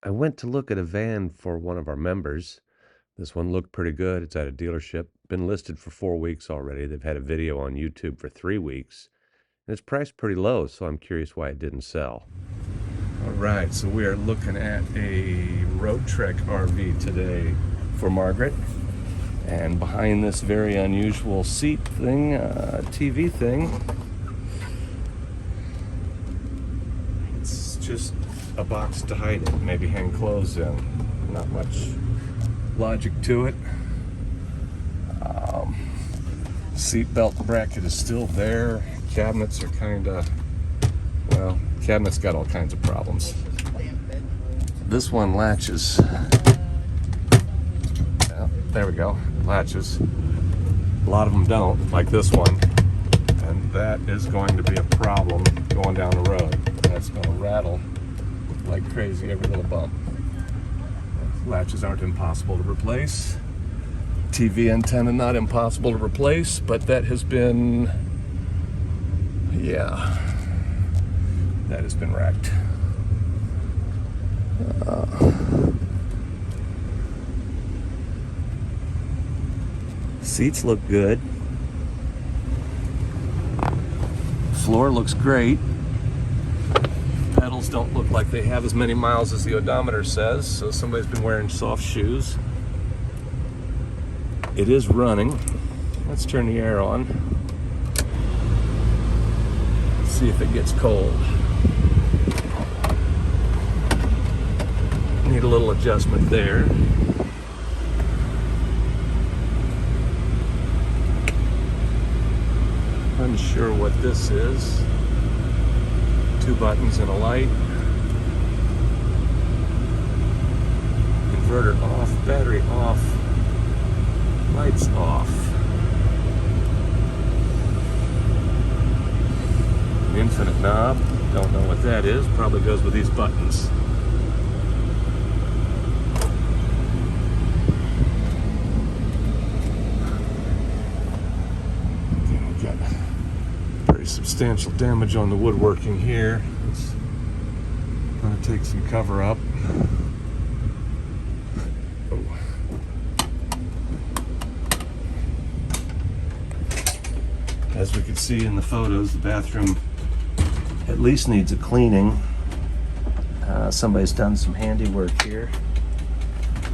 I went to look at a van for one of our members. This one looked pretty good. It's at a dealership. Been listed for 4 weeks already. They've had a video on YouTube for 3 weeks. And it's priced pretty low, so I'm curious why it didn't sell. All right, so we are looking at a RoadTrek RV today for Margaret. And behind this very unusual seat thing, TV thing, it's just a box to hide it, maybe hang clothes in. Not much logic to it. Seat belt bracket is still there. Cabinets are kind of, well, cabinets got all kinds of problems. This one latches. Yeah, there we go, latches. A lot of them don't, like this one. And that is going to be a problem going down the road. That's going to rattle like crazy every little bump. Latches aren't impossible to replace. TV antenna not impossible to replace, but that has been, yeah, that has been wrecked. Seats look good. Floor looks great. Pedals don't look like they have as many miles as the odometer says, so somebody's been wearing soft shoes. It is running. Let's turn the air on. Let's see if it gets cold. Need a little adjustment there. Unsure what this is. 2 buttons and a light. Inverter off, battery off, lights off. An infinite knob, don't know what that is, probably goes with these buttons. We've got very substantial damage on the woodworking here. It's going to take some cover up. As we can see in the photos, the bathroom at least needs a cleaning. Somebody's done some handiwork here.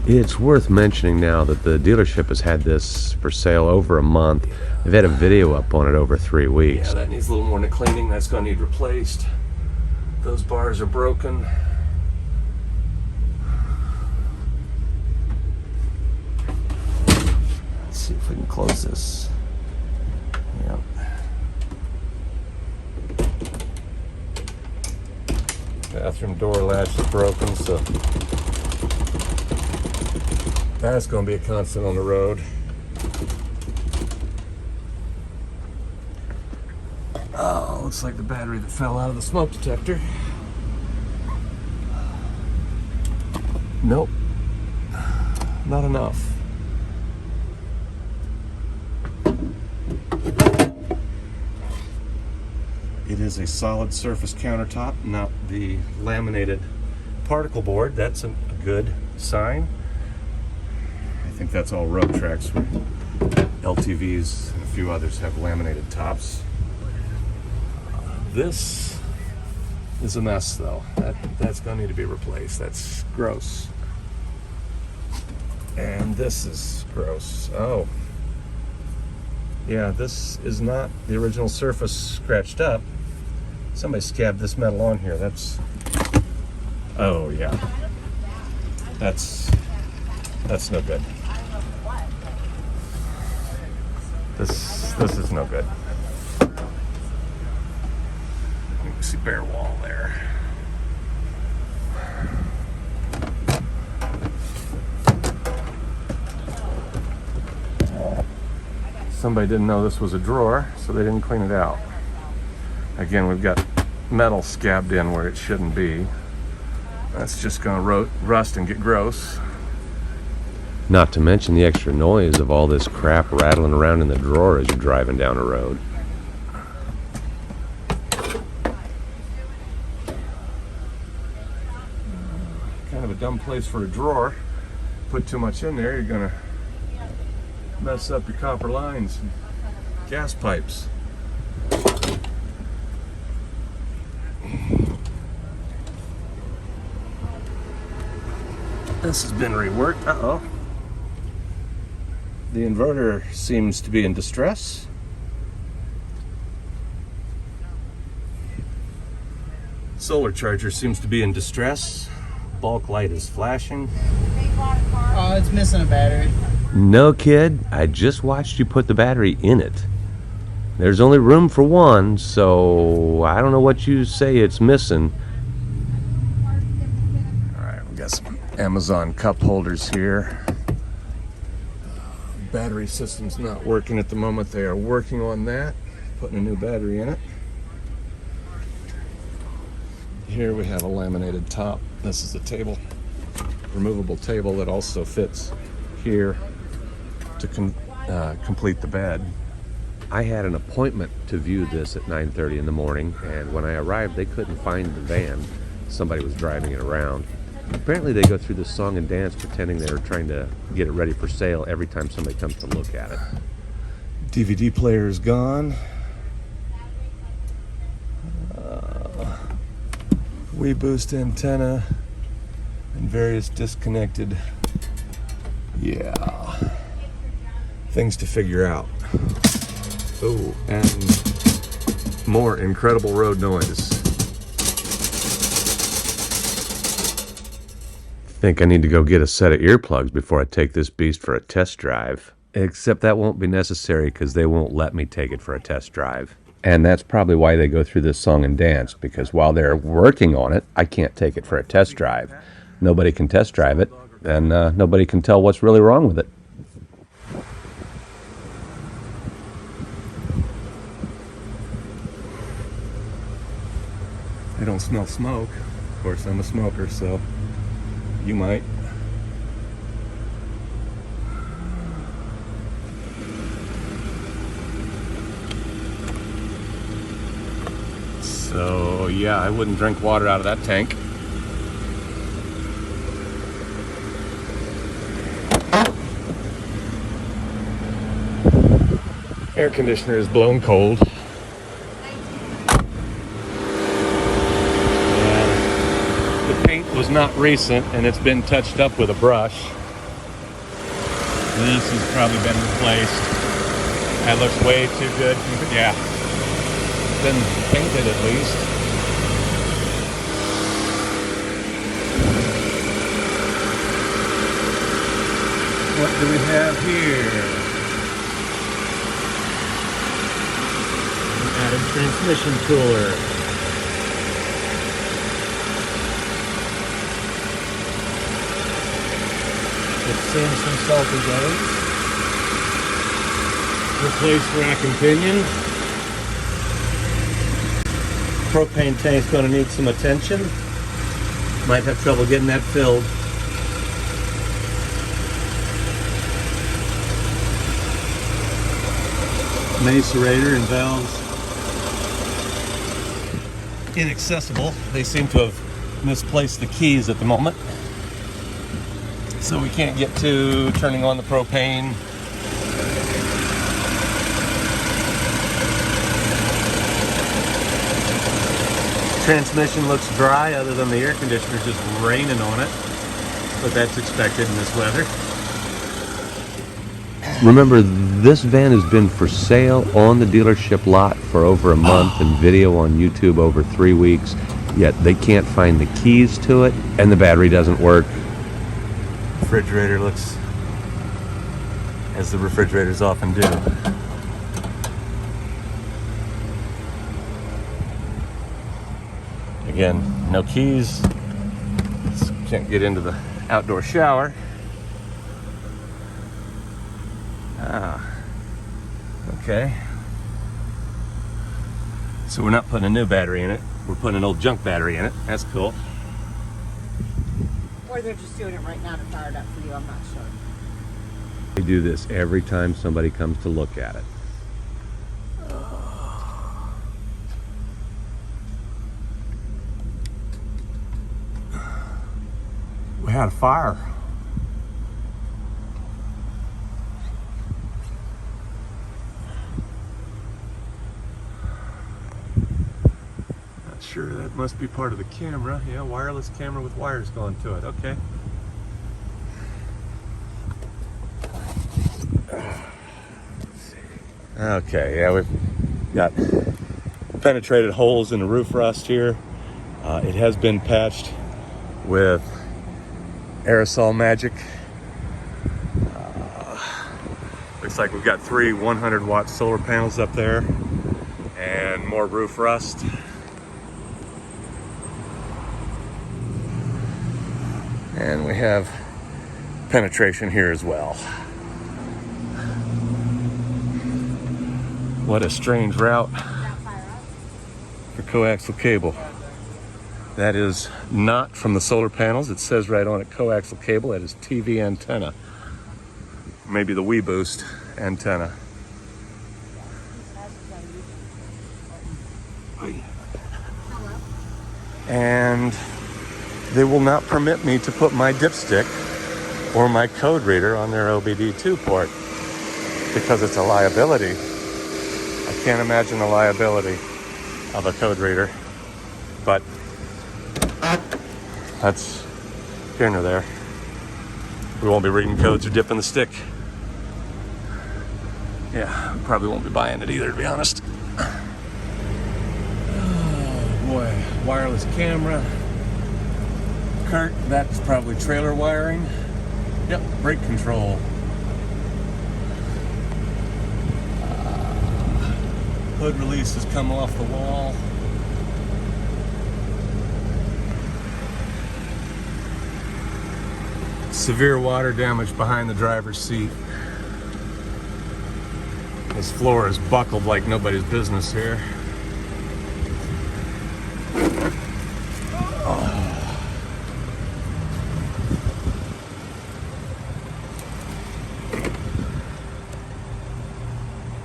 It's worth mentioning now that the dealership has had this for sale over a month. They've had a video up on it over 3 weeks. Yeah, that needs a little more cleaning. That's going to need replaced. Those bars are broken. Let's see if we can close this. Yep. Bathroom door latch is broken, so that's going to be a constant on the road. Oh, looks like the battery that fell out of the smoke detector. Nope, not enough. It is a solid surface countertop, not the laminated particle board. That's a good sign. I think that's all RoadTreks. LTVs and a few others have laminated tops. This is a mess, though. That's going to need to be replaced. That's gross. And this is gross. Oh. Yeah, this is not the original surface scratched up. Somebody scabbed this metal on here. That's, oh yeah. That's no good. This is no good. You can see bare wall there. Somebody didn't know this was a drawer, so they didn't clean it out. Again, we've got metal scabbed in where it shouldn't be. That's just going to rust and get gross. Not to mention the extra noise of all this crap rattling around in the drawer as you're driving down the road. Kind of a dumb place for a drawer. Put too much in there, you're gonna mess up your copper lines and gas pipes. This has been reworked. Uh-oh. The inverter seems to be in distress. Solar charger seems to be in distress. Bulk light is flashing. Oh, it's missing a battery. No, kid. I just watched you put the battery in it. There's only room for one, so I don't know what you say it's missing. Alright, we got some Amazon cup holders here. Battery system's not working at the moment. They are working on that. Putting a new battery in it. Here we have a laminated top. This is a table, removable table that also fits here to complete the bed. I had an appointment to view this at 9:30 in the morning, and when I arrived, they couldn't find the van. Somebody was driving it around. Apparently, they go through this song and dance pretending they were trying to get it ready for sale every time somebody comes to look at it. DVD player is gone. Boost antenna and various disconnected, things to figure out. Oh, and more incredible road noise. Think I need to go get a set of earplugs before I take this beast for a test drive. Except that won't be necessary because they won't let me take it for a test drive. And that's probably why they go through this song and dance, because while they're working on it, I can't take it for a test drive. Nobody can test drive it, and nobody can tell what's really wrong with it. I don't smell smoke. Of course, I'm a smoker, so you might. So yeah, I wouldn't drink water out of that tank. Air conditioner is blown cold. And the paint was not recent, and it's been touched up with a brush. This has probably been replaced. That looks way too good. Yeah. Been painted at least. What do we have here? An added transmission cooler. With Samsung salty bellies. Replaced rack and pinion. Propane tank's going to need some attention. Might have trouble getting that filled. Macerator and valves inaccessible. They seem to have misplaced the keys at the moment, so we can't get to turning on the propane. Transmission looks dry other than the air conditioner just raining on it, but that's expected in this weather. Remember, this van has been for sale on the dealership lot for over a month and video on YouTube over 3 weeks, yet they can't find the keys to it and the battery doesn't work. Refrigerator looks as the refrigerators often do. Again, no keys. Can't get into the outdoor shower. Okay. So we're not putting a new battery in it. We're putting an old junk battery in it. That's cool. Or they're just doing it right now to fire it up for you, I'm not sure. They do this every time somebody comes to look at it. We had a fire. Not sure, that must be part of the camera. Yeah, wireless camera with wires going to it. Okay. Okay, yeah, we've got penetrated holes in the roof rust here. It has been patched with aerosol magic. Looks like we've got 3 100-watt solar panels up there and more roof rust. And we have penetration here as well. What a strange route for coaxial cable. That is not from the solar panels. It says right on it, coaxial cable. That is TV antenna. Maybe the Wii Boost antenna. And they will not permit me to put my dipstick or my code reader on their OBD2 port because it's a liability. I can't imagine the liability of a code reader, but that's here nor there. We won't be reading codes or dipping the stick. Yeah, we probably won't be buying it either, to be honest. Oh boy, wireless camera. Kurt, that's probably trailer wiring. Yep, brake control. Hood release has come off the wall. Severe water damage behind the driver's seat. This floor is buckled like nobody's business here.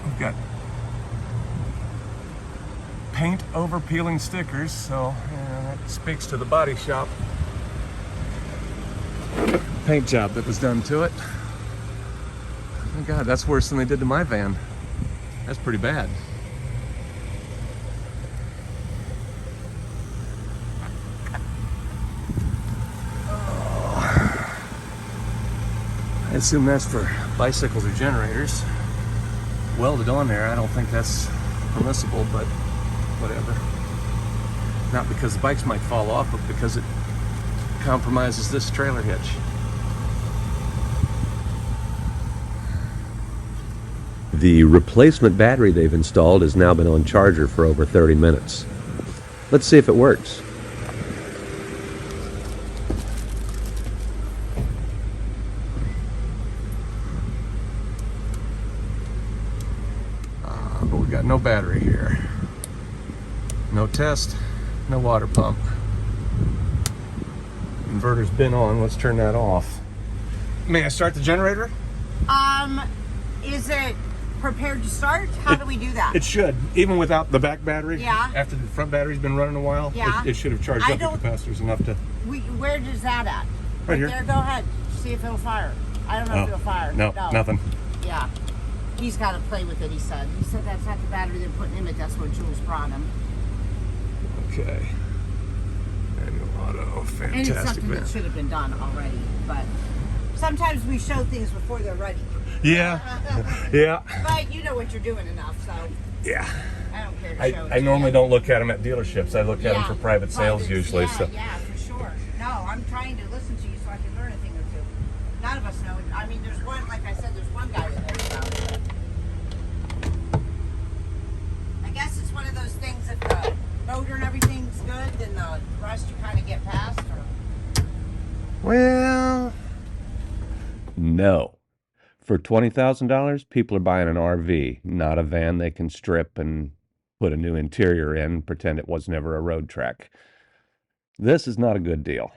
We've got paint over peeling stickers, so that speaks to the body shop paint job that was done to it. Oh God, that's worse than they did to my van. That's pretty bad. I assume that's for bicycles or generators. Welded on there, I don't think that's permissible, but whatever. Not because the bikes might fall off, but because it compromises this trailer hitch. The replacement battery they've installed has now been on charger for over 30 minutes. Let's see if it works. But we got no battery here. No test, no water pump. Inverter's been on. Let's turn that off. May I start the generator? Is it prepared to start? How do we do that? It should, even without the back battery. Yeah. After the front battery's been running a while, yeah. it should have charged up the capacitors enough to. Where does that at? Right here. There, go ahead. See if it'll fire. I don't know if it'll fire. No, nothing. Yeah. He's got to play with it, he said. He said that's not the battery they're putting in it. That's what Jules brought him. Okay. Manual auto, fantastic. And it's something that should have been done already, but sometimes we show things before they're ready. Yeah. Yeah. But you know what you're doing enough, so. Yeah. I don't care to show it. I normally don't look at them at dealerships. I look at them for private sales usually. Yeah, so. yeah, for sure. No, I'm trying to listen to you so I can learn a thing or two. None of us know. I mean, there's one, like I said, there's one guy that knows about it. I guess it's one of those things, if the motor and everything's good, then the rest you kind of get past, or? Well, no. For $20,000, people are buying an RV, not a van they can strip and put a new interior in, pretend it was never a RoadTrek. This is not a good deal.